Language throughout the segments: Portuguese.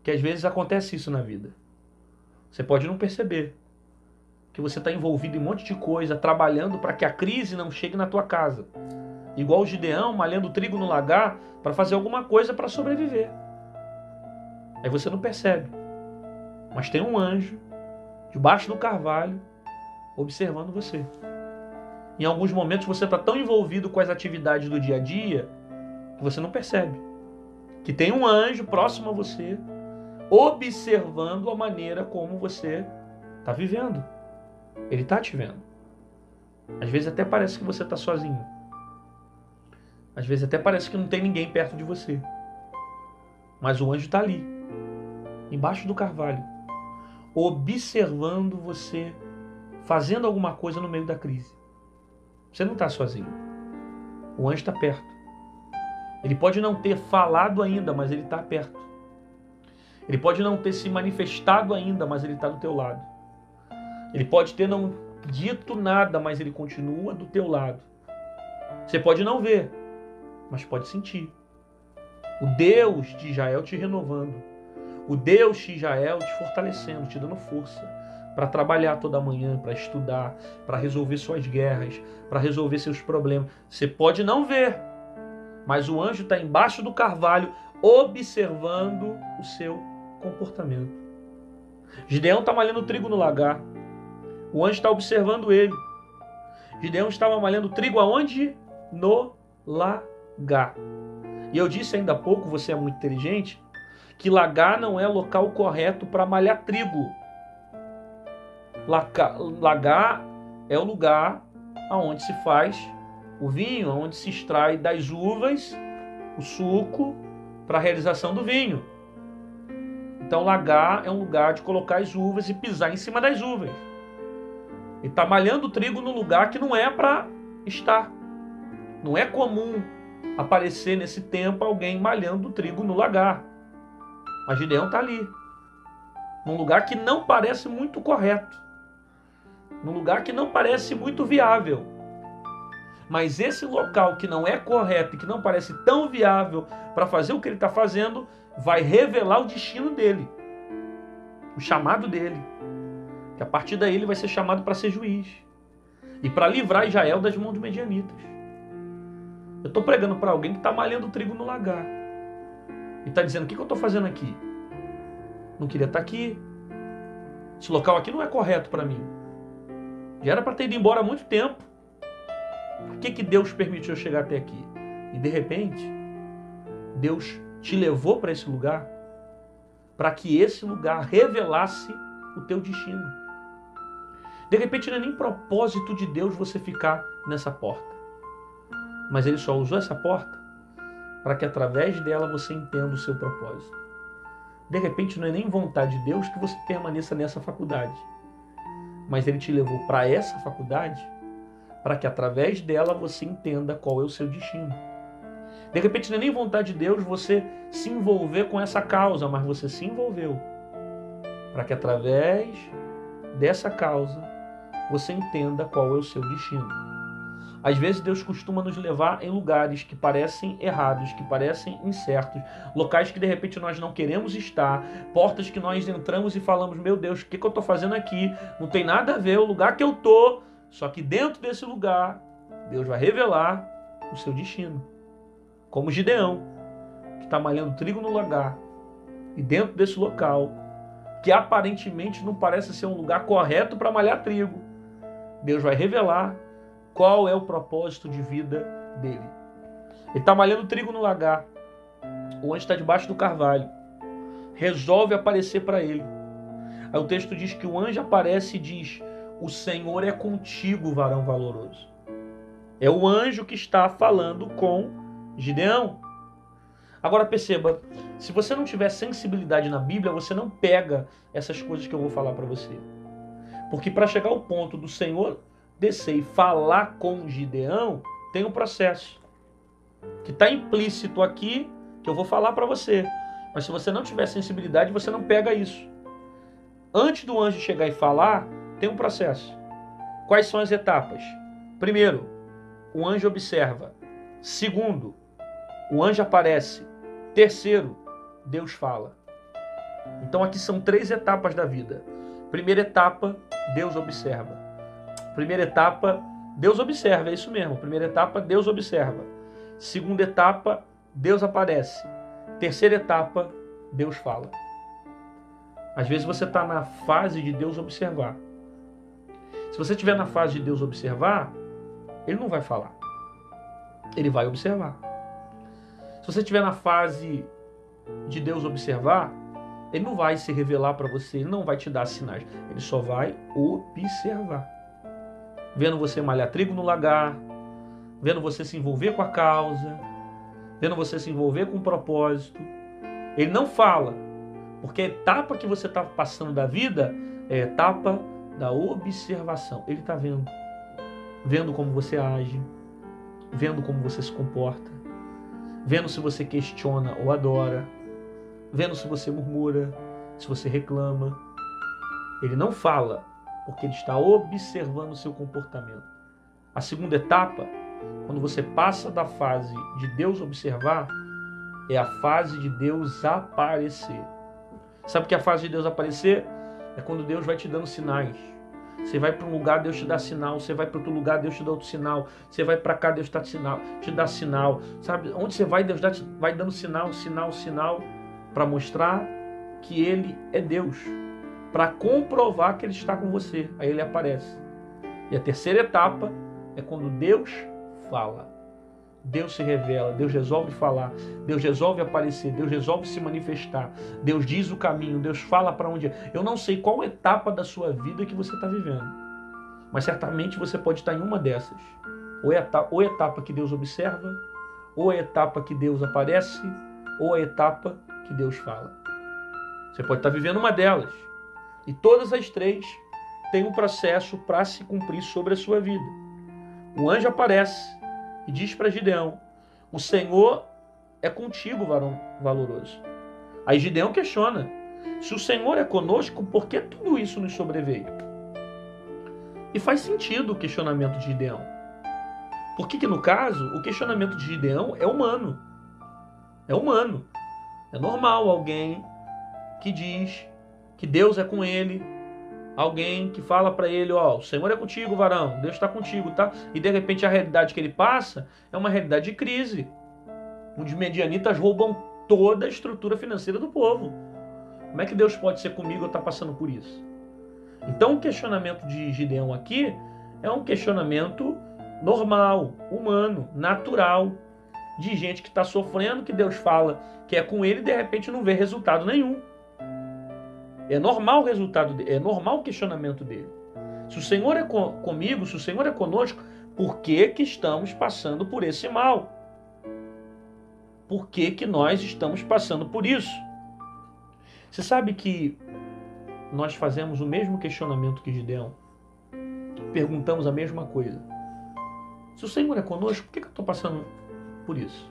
que às vezes acontece isso na vida. Você pode não perceber que você está envolvido em um monte de coisa, trabalhando para que a crise não chegue na tua casa. Igual o Gideão malhando trigo no lagar para fazer alguma coisa para sobreviver. Aí você não percebe. Mas tem um anjo debaixo do carvalho observando você. Em alguns momentos você está tão envolvido com as atividades do dia a dia que você não percebe que tem um anjo próximo a você observando a maneira como você está vivendo. Ele está te vendo. Às vezes até parece que você está sozinho. Às vezes até parece que não tem ninguém perto de você. Mas o anjo está ali, embaixo do carvalho, observando você fazendo alguma coisa no meio da crise. Você não está sozinho. O anjo está perto. Ele pode não ter falado ainda, mas ele está perto. Ele pode não ter se manifestado ainda, mas ele está do teu lado. Ele pode ter não dito nada, mas ele continua do teu lado. Você pode não ver, mas pode sentir. O Deus de Israel te renovando. O Deus de Israel te fortalecendo, te dando força para trabalhar toda manhã, para estudar, para resolver suas guerras, para resolver seus problemas. Você pode não ver, mas o anjo está embaixo do carvalho observando o seu comportamento. Gideão está malhando trigo no lagar. O anjo está observando ele. Gideão estava malhando trigo aonde? No lagar. E eu disse ainda há pouco, você é muito inteligente, que lagar não é o local correto para malhar trigo. Lagar é o lugar onde se faz o vinho, onde se extrai das uvas o suco para a realização do vinho. Então lagar é um lugar de colocar as uvas e pisar em cima das uvas. Ele está malhando o trigo no lugar que não é para estar. Não é comum aparecer nesse tempo alguém malhando o trigo no lagar. Mas Gideão está ali, num lugar que não parece muito correto, num lugar que não parece muito viável. Mas esse local que não é correto e que não parece tão viável para fazer o que ele está fazendo, vai revelar o destino dele, o chamado dele. Que a partir daí ele vai ser chamado para ser juiz e para livrar Israel das mãos dos medianitas. Eu estou pregando para alguém que está malhando trigo no lagar e está dizendo: o que eu estou fazendo aqui? Não queria estar aqui. Esse local aqui não é correto para mim. Já era para ter ido embora há muito tempo. Por que Deus permitiu eu chegar até aqui? E de repente, Deus te levou para esse lugar para que esse lugar revelasse o teu destino. De repente não é nem propósito de Deus você ficar nessa porta. Mas Ele só usou essa porta para que através dela você entenda o seu propósito. De repente não é nem vontade de Deus que você permaneça nessa faculdade. Mas Ele te levou para essa faculdade para que através dela você entenda qual é o seu destino. De repente não é nem vontade de Deus você se envolver com essa causa, mas você se envolveu para que através dessa causa você entenda qual é o seu destino. Às vezes Deus costuma nos levar em lugares que parecem errados, que parecem incertos, locais que de repente nós não queremos estar, portas que nós entramos e falamos: meu Deus, o que eu estou fazendo aqui? Não tem nada a ver o lugar que eu estou. Só que dentro desse lugar, Deus vai revelar o seu destino. Como Gideão, que está malhando trigo no lagar, e dentro desse local, que aparentemente não parece ser um lugar correto para malhar trigo, Deus vai revelar qual é o propósito de vida dele. Ele está malhando trigo no lagar. O anjo está debaixo do carvalho. Resolve aparecer para ele. Aí o texto diz que o anjo aparece e diz: o Senhor é contigo, varão valoroso. É o anjo que está falando com Gideão. Agora perceba, se você não tiver sensibilidade na Bíblia, você não pega essas coisas que eu vou falar para você. Porque para chegar ao ponto do Senhor descer e falar com Gideão, tem um processo que está implícito aqui, que eu vou falar para você. Mas se você não tiver sensibilidade, você não pega isso. Antes do anjo chegar e falar, tem um processo. Quais são as etapas? Primeiro, o anjo observa. Segundo, o anjo aparece. Terceiro, Deus fala. Então aqui são 3 etapas da vida. Primeira etapa, Deus observa. Primeira etapa, Deus observa, é isso mesmo. Primeira etapa, Deus observa. Segunda etapa, Deus aparece. Terceira etapa, Deus fala. Às vezes você está na fase de Deus observar. Se você estiver na fase de Deus observar, Ele não vai falar. Ele vai observar. Se você estiver na fase de Deus observar, Ele não vai se revelar para você, Ele não vai te dar sinais. Ele só vai observar. Vendo você malhar trigo no lagar, vendo você se envolver com a causa, vendo você se envolver com o propósito. Ele não fala, porque a etapa que você está passando da vida é a etapa da observação. Ele está vendo. Vendo como você age, vendo como você se comporta, vendo se você questiona ou adora, vendo se você murmura, se você reclama. Ele não fala, porque ele está observando o seu comportamento. A segunda etapa, quando você passa da fase de Deus observar, é a fase de Deus aparecer. Sabe o que é a fase de Deus aparecer? É quando Deus vai te dando sinais. Você vai para um lugar, Deus te dá sinal. Você vai para outro lugar, Deus te dá outro sinal. Você vai para cá, Deus te dá sinal. Sabe? Onde você vai, Deus vai dando sinal, para mostrar que Ele é Deus. Para comprovar que Ele está com você. Aí Ele aparece. E a terceira etapa é quando Deus fala. Deus se revela, Deus resolve falar, Deus resolve aparecer, Deus resolve se manifestar, Deus diz o caminho, Deus fala para onde é. Eu não sei qual etapa da sua vida que você está vivendo, mas certamente você pode estar em uma dessas. Ou a etapa que Deus observa, ou a etapa que Deus aparece, ou a etapa que Deus fala. Você pode estar vivendo uma delas. E todas as 3 têm um processo para se cumprir sobre a sua vida. O anjo aparece e diz para Gideão: o Senhor é contigo, varão valoroso. Aí Gideão questiona: se o Senhor é conosco, por que tudo isso nos sobreveio? E faz sentido o questionamento de Gideão. Porque no caso, o questionamento de Gideão é humano. É humano. É normal alguém que diz que Deus é com ele, alguém que fala para ele: ó, o Senhor é contigo, varão, Deus está contigo, tá? E de repente a realidade que ele passa é uma realidade de crise, onde os medianitas roubam toda a estrutura financeira do povo. Como é que Deus pode ser comigo ou estar passando por isso? Então o questionamento de Gideão aqui é um questionamento normal, humano, natural, de gente que está sofrendo, que Deus fala que é com ele e de repente não vê resultado nenhum. É normal o resultado dele, é normal o questionamento dele. Se o Senhor é comigo, se o Senhor é conosco, por que que estamos passando por esse mal? Por que que nós estamos passando por isso? Você sabe que nós fazemos o mesmo questionamento que Gideão. Perguntamos a mesma coisa. Se o Senhor é conosco, por que que eu estou passando por isso?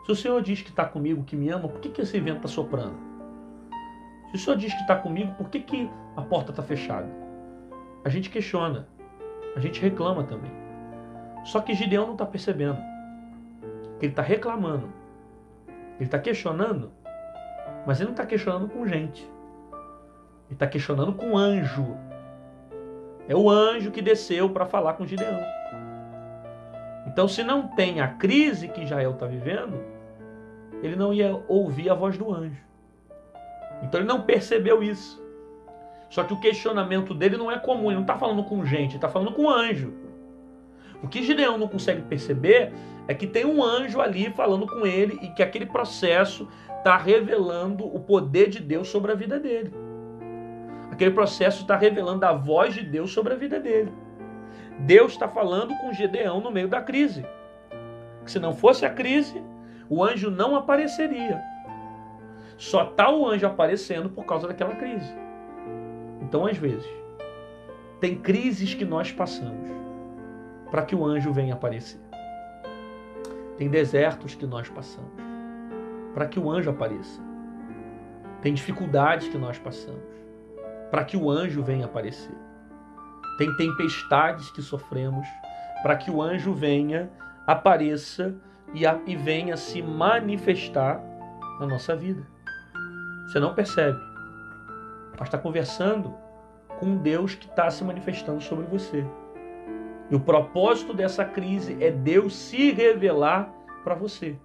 Se o Senhor diz que está comigo, que me ama, por que que esse vento está soprando? Se o Senhor diz que está comigo, por que que a porta está fechada? A gente questiona, a gente reclama também. Só que Gideão não está percebendo que ele está reclamando, ele está questionando, mas ele não está questionando com gente. Ele está questionando com anjo. É o anjo que desceu para falar com Gideão. Então, se não tem a crise que Israel está vivendo, ele não ia ouvir a voz do anjo. Então ele não percebeu isso. Só que o questionamento dele não é comum, ele não está falando com gente, ele está falando com anjo. O que Gideão não consegue perceber é que tem um anjo ali falando com ele e que aquele processo está revelando o poder de Deus sobre a vida dele. Aquele processo está revelando a voz de Deus sobre a vida dele. Deus está falando com Gideão no meio da crise. Se não fosse a crise, o anjo não apareceria. Só está o anjo aparecendo por causa daquela crise. Então, às vezes, tem crises que nós passamos para que o anjo venha aparecer. Tem desertos que nós passamos para que o anjo apareça. Tem dificuldades que nós passamos para que o anjo venha aparecer. Tem tempestades que sofremos para que o anjo venha, apareça e venha se manifestar na nossa vida. Você não percebe. Mas está conversando com um Deus que está se manifestando sobre você. E o propósito dessa crise é Deus se revelar para você.